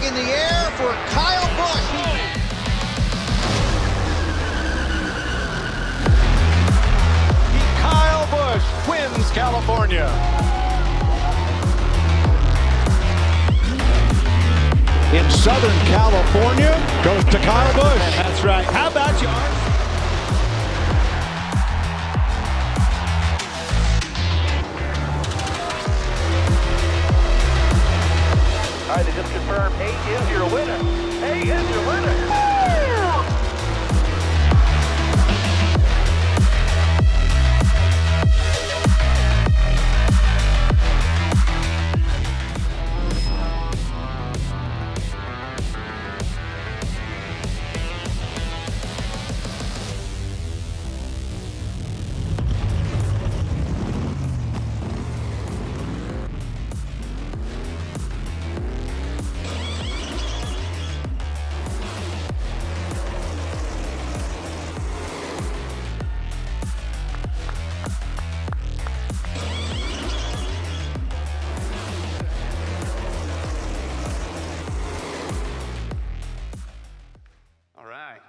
flag in the air for Kyle Busch. Kyle Busch wins California. In Southern California, goes to Kyle Busch. That's right. How about you? All right, they just confirmed 8 is your winner. 8 is your winner.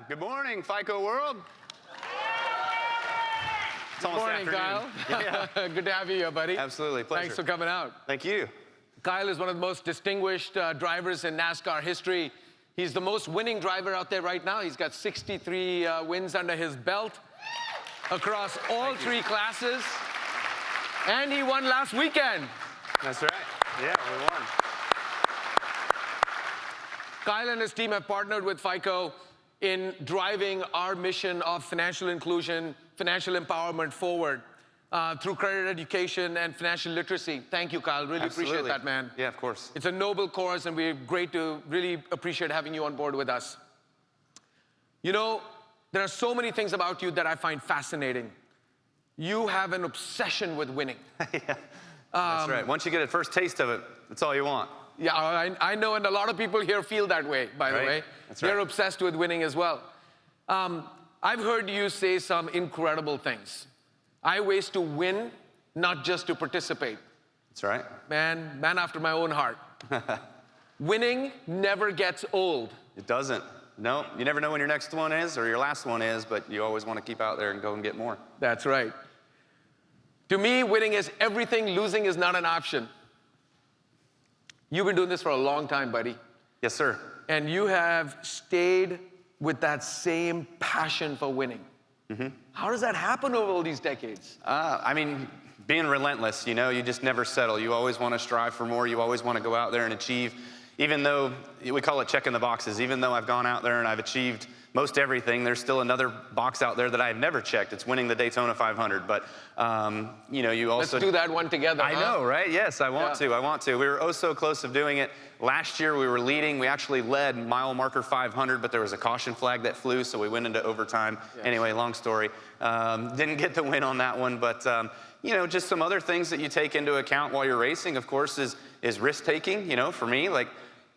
Good morning, FICO world. Good morning, Kyle. Yeah. Good to have you here, buddy. Absolutely, pleasure. Thanks for coming out. Thank you. Kyle is one of the most distinguished drivers in NASCAR history. He's the most winning driver out there right now. He's got 63 wins under his belt across all three classes. And he won last weekend. That's right. Yeah, we won. Kyle and his team have partnered with FICO in driving our mission of financial inclusion, financial empowerment forward through credit education and financial literacy. Thank you, Kyle. Really appreciate that, man. Yeah, of course. It's a noble cause, and we're great to really appreciate having you on board with us. You know, there are so many things about you that I find fascinating. You have an obsession with winning. Yeah, that's right. Once you get a first taste of it, that's all you want. Yeah, I know, and a lot of people here feel that way, by the way. That's right. They're obsessed with winning as well. I've heard you say some incredible things. I race to win, not just to participate. That's right. Man after my own heart. Winning never gets old. It doesn't. No, you never know when your next one is or your last one is, but you always want to keep out there and go and get more. That's right. To me, winning is everything. Losing is not an option. You've been doing this for a long time, buddy. Yes, sir. And you have stayed with that same passion for winning. Mm-hmm. How does that happen over all these decades? I mean, being relentless, you know, you just never settle. You always want to strive for more. You always want to go out there and achieve, even though we call it checking the boxes. Even though I've gone out there and I've achieved most everything, there's still another box out there that I've never checked. It's winning the Daytona 500. But, you know, you also... Let's do that one together, I know, right? Yes, I want to. We were oh so close of doing it. Last year we were leading. We actually led mile marker 500, but there was a caution flag that flew, so we went into overtime. Yes. Anyway, long story. Didn't get the win on that one, but, you know, just some other things that you take into account while you're racing, of course, is risk-taking. You know, for me, like,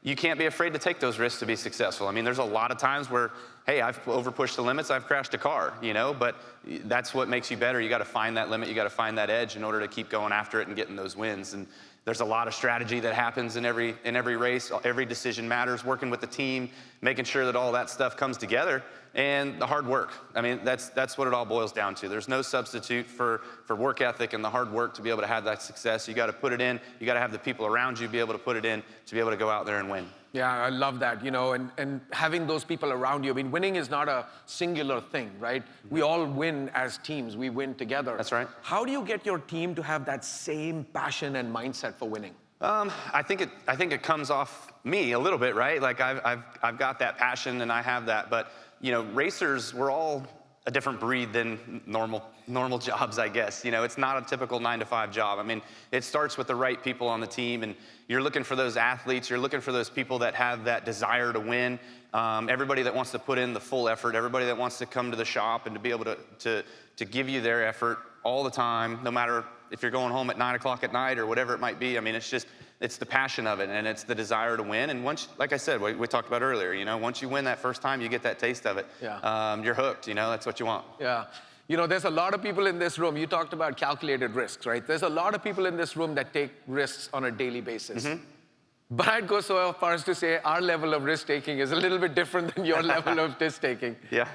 you can't be afraid to take those risks to be successful. I mean, there's a lot of times where, hey, I've overpushed the limits, I've crashed a car, you know, but that's what makes you better. You got to find that limit, you got to find that edge in order to keep going after it and getting those wins. And there's a lot of strategy that happens in every race. Every decision matters, working with the team, making sure that all that stuff comes together, and the hard work. I mean, that's what it all boils down to. There's no substitute for work ethic and the hard work to be able to have that success. You got to put it in. You got to have the people around you be able to put it in to be able to go out there and win. Yeah, I love that, you know, and having those people around you. I mean, winning is not a singular thing, right? We all win as teams. We win together. That's right. How do you get your team to have that same passion and mindset for winning? I think it comes off me a little bit, right? Like I've got that passion and I have that, but you know, racers, we're all a different breed than normal jobs, I guess. You know, it's not a typical 9-to-5 job. I mean, it starts with the right people on the team, and you're looking for those athletes, you're looking for those people that have that desire to win, everybody that wants to put in the full effort, everybody that wants to come to the shop and to be able to give you their effort all the time, no matter if you're going home at 9 o'clock at night or whatever it might be. I mean, it's the passion of it, and it's the desire to win. And once, like I said, we talked about earlier, you know, once you win that first time, you get that taste of it. Yeah. You're hooked, you know, that's what you want. Yeah. You know, there's a lot of people in this room, you talked about calculated risks, right? There's a lot of people in this room that take risks on a daily basis. Mm-hmm. But I'd go so far as to say our level of risk-taking is a little bit different than your level of risk-taking. Yeah.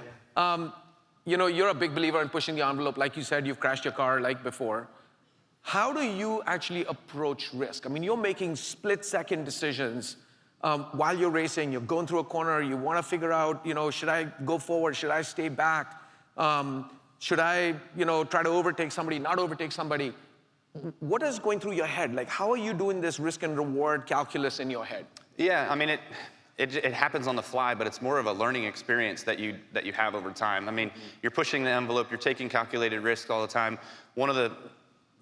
You know, you're a big believer in pushing the envelope. Like you said, you've crashed your car like before. How do you actually approach risk? I mean, you're making split-second decisions while you're racing. You're going through a corner. You want to figure out, you know, should I go forward? Should I stay back? Should I, you know, try to overtake somebody, not overtake somebody? What is going through your head? Like, how are you doing this risk and reward calculus in your head? Yeah, I mean, it happens on the fly, but it's more of a learning experience that you have over time. I mean, you're pushing the envelope, you're taking calculated risks all the time. One of the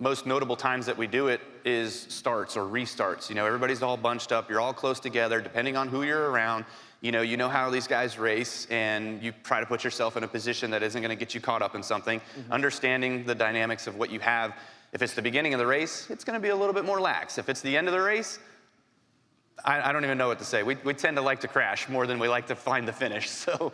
most notable times that we do it is starts or restarts. You know, everybody's all bunched up, you're all close together, depending on who you're around. You know how these guys race, and you try to put yourself in a position that isn't gonna get you caught up in something. Understanding the dynamics of what you have. If it's the beginning of the race, it's gonna be a little bit more lax. If it's the end of the race, I don't even know what to say. We tend to like to crash more than we like to find the finish. So,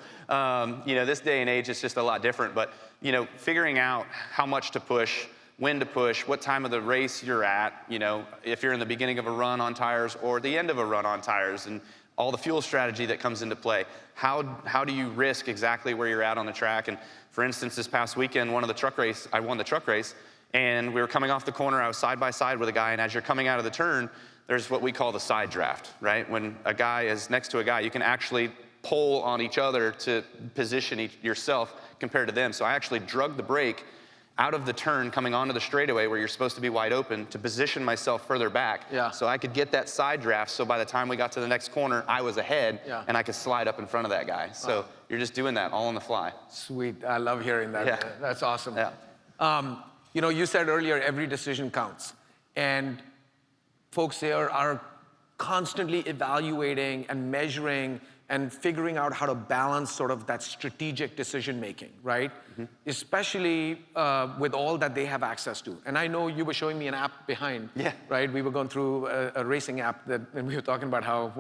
you know, this day and age, it's just a lot different. But, you know, figuring out how much to push, when to push, what time of the race you're at, you know, if you're in the beginning of a run on tires or the end of a run on tires, and all the fuel strategy that comes into play. How do you risk exactly where you're at on the track? And for instance, this past weekend, I won the truck race, and we were coming off the corner. I was side by side with a guy, and as you're coming out of the turn, there's what we call the side draft, right? When a guy is next to a guy, you can actually pull on each other to position yourself compared to them. So I actually drug the brake out of the turn coming onto the straightaway where you're supposed to be wide open to position myself further back, so I could get that side draft, so by the time we got to the next corner, I was ahead, and I could slide up in front of that guy. So you're just doing that all on the fly. Sweet, I love hearing that. Yeah. That's awesome. Yeah. You know, you said earlier, every decision counts. And folks here are constantly evaluating and measuring and figuring out how to balance sort of that strategic decision making, right? Especially with all that they have access to. And I know you were showing me an app behind, right? We were going through a racing app and we were talking about how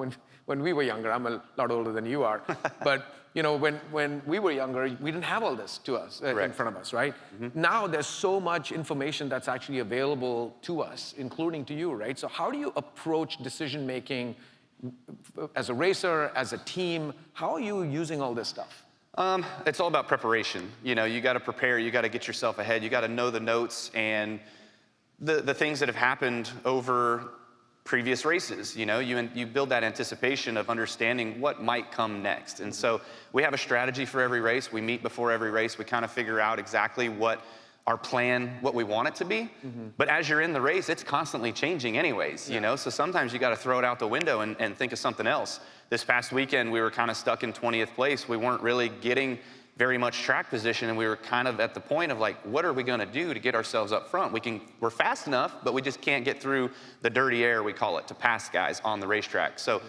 when we were younger, I'm a lot older than you are, but you know, when we were younger, we didn't have all this to us in front of us, right? Now there's so much information that's actually available to us, including to you, right? So how do you approach decision making as a racer, as a team? How are you using all this stuff? It's all about preparation. You know, you got to prepare, you got to get yourself ahead, you got to know the notes and the things that have happened over previous races. You know, you build that anticipation of understanding what might come next. And so we have a strategy for every race. We meet before every race. We kind of figure out exactly what our plan, what we want it to be. But as you're in the race, it's constantly changing anyways, you know? So sometimes you got to throw it out the window and think of something else. This past weekend, we were kind of stuck in 20th place. We weren't really getting very much track position, and we were kind of at the point of like, what are we gonna do to get ourselves up front? We're fast enough, but we just can't get through the dirty air, we call it, to pass guys on the racetrack. So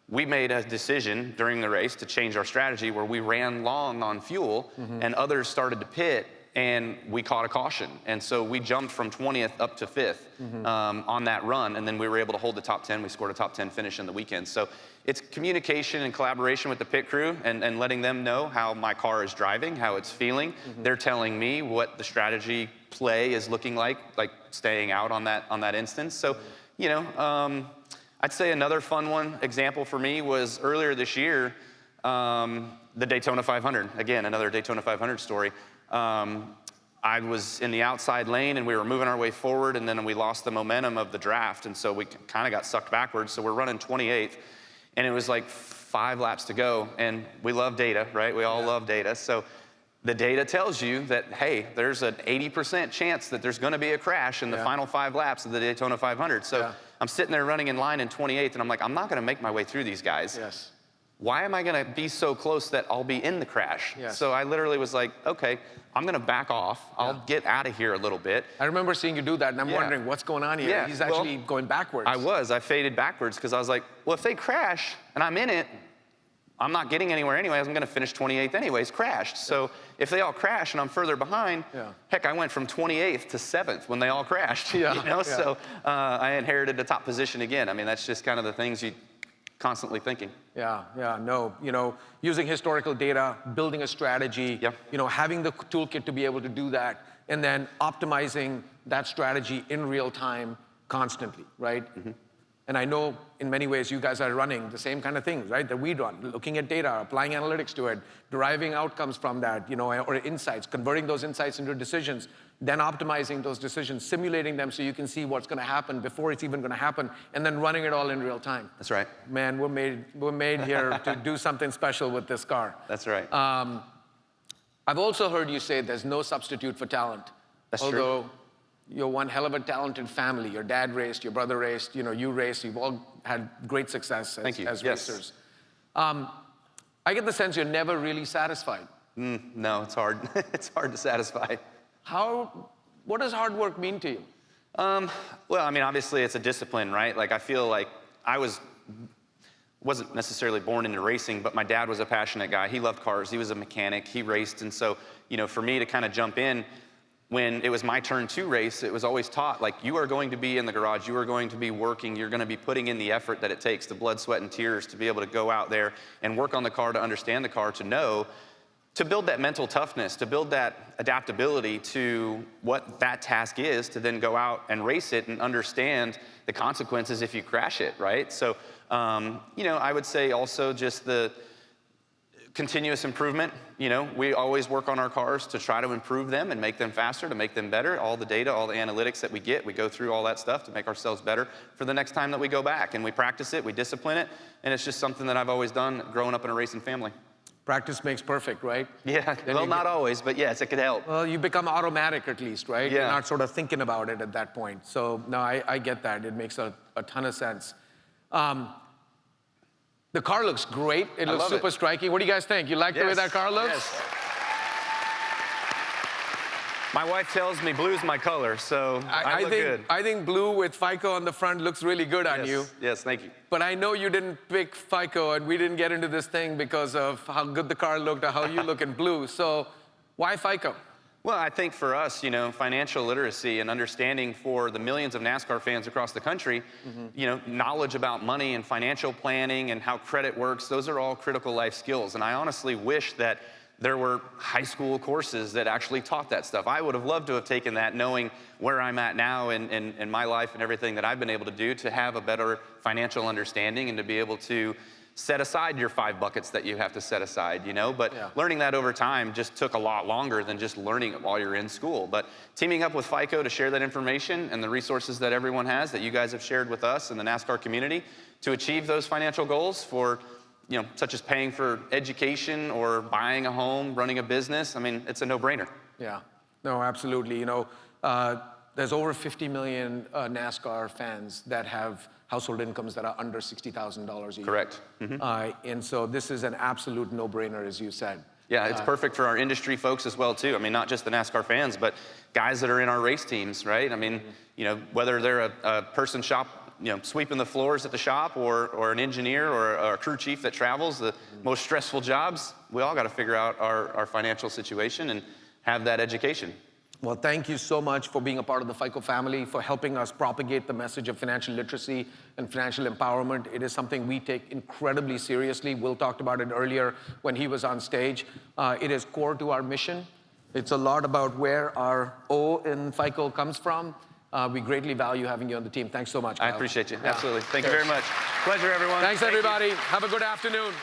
we made a decision during the race to change our strategy where we ran long on fuel and others started to pit, and we caught a caution. And so we jumped from 20th up to 5th on that run, and then we were able to hold the top 10. We scored a top 10 finish in the weekend. So it's communication and collaboration with the pit crew and letting them know how my car is driving, how it's feeling. They're telling me what the strategy play is looking like staying out on that instance. So, you know, I'd say another fun example for me was earlier this year, the Daytona 500. Again, another Daytona 500 story. I was in the outside lane and we were moving our way forward, and then we lost the momentum of the draft, and so we kind of got sucked backwards. So we're running 28th, and it was like 5 laps to go, and we love data, right? We all love data. So the data tells you that, hey, there's an 80% chance that there's gonna be a crash in the final 5 laps of the Daytona 500. So I'm sitting there running in line in 28th, and I'm like, I'm not gonna make my way through these guys. Why am I gonna be so close that I'll be in the crash? So I literally was like, okay, I'm gonna back off. I'll get out of here a little bit. I remember seeing you do that, and I'm wondering what's going on here. He's actually going backwards. I faded backwards because I was like, well, if they crash and I'm in it, I'm not getting anywhere anyway. I'm gonna finish 28th anyways, crashed. So if they all crash and I'm further behind, heck, I went from 28th to 7th when they all crashed. You know? So I inherited the top position again. I mean, that's just kind of the things you constantly thinking. No, you know, using historical data, building a strategy, you know, having the toolkit to be able to do that, and then optimizing that strategy in real time constantly, right? And I know in many ways you guys are running the same kind of things, right, that we run, looking at data, applying analytics to it, deriving outcomes from that, or insights, converting those insights into decisions, then optimizing those decisions, simulating them so you can see what's going to happen before it's even going to happen, and then running it all in real time. That's right. Man, we're made here to do something special with this car. That's right. I've also heard you say there's no substitute for talent. That's Although true. You're one hell of a talented family. Your dad raced, your brother raced, you raced. You've all had great success as racers. I get the sense you're never really satisfied. No, it's hard. It's hard to satisfy. What does hard work mean to you? Well, I mean, obviously it's a discipline, right? Like I feel like I wasn't necessarily born into racing, but my dad was a passionate guy. He loved cars. He was a mechanic. He raced. And so, for me to kind of jump in, when it was my turn to race, it was always taught, like, you are going to be in the garage, you are going to be working, you're going to be putting in the effort that it takes, the blood, sweat, and tears to be able to go out there and work on the car, to understand the car, to know, to build that mental toughness, to build that adaptability to what that task is, to then go out and race it and understand the consequences if you crash it, right? So, I would say also just the continuous improvement. We always work on our cars to try to improve them and make them faster, to make them better. All the data, all the analytics that we get, we go through all that stuff to make ourselves better for the next time that we go back. And we practice it, we discipline it, and it's just something that I've always done growing up in a racing family. Practice makes perfect, right? Yeah, well, not always, but yes, it could help. Well, you become automatic at least, right? Yeah. You're not sort of thinking about it at that point. So, no, I get that. It makes a ton of sense. The car looks great. It looks super striking. What do you guys think? You like the way that car looks? Yes. My wife tells me blue's my color, so I look good. I think blue with FICO on the front looks really good on you. Yes, thank you. But I know you didn't pick FICO, and we didn't get into this thing because of how good the car looked or how you look in blue. So why FICO? Well, I think for us, financial literacy and understanding for the millions of NASCAR fans across the country, knowledge about money and financial planning and how credit works, those are all critical life skills. And I honestly wish that there were high school courses that actually taught that stuff. I would have loved to have taken that, knowing where I'm at now in my life and everything that I've been able to do, to have a better financial understanding and to be able to set aside your 5 buckets that you have to set aside, But learning that over time just took a lot longer than just learning it while you're in school. But teaming up with FICO to share that information and the resources that everyone has, that you guys have shared with us and the NASCAR community, to achieve those financial goals for, such as paying for education or buying a home, running a business, I mean, it's a no-brainer. Yeah, no, absolutely. There's over 50 million NASCAR fans that have household incomes that are under $60,000 a year. Correct. Mm-hmm. And so this is an absolute no-brainer, as you said. Yeah, it's perfect for our industry folks as well, too. I mean, not just the NASCAR fans, but guys that are in our race teams, right? I mean, whether they're a person sweeping the floors at the shop, or an engineer or a crew chief that travels, the most stressful jobs, we all got to figure out our financial situation and have that education. Well, thank you so much for being a part of the FICO family, for helping us propagate the message of financial literacy and financial empowerment. It is something we take incredibly seriously. Will talked about it earlier when he was on stage. It is core to our mission. It's a lot about where our O in FICO comes from. We greatly value having you on the team. Thanks so much, Kyle. I appreciate you. Absolutely. Thank you very much. Pleasure, everyone. Thanks, everybody. Have a good afternoon.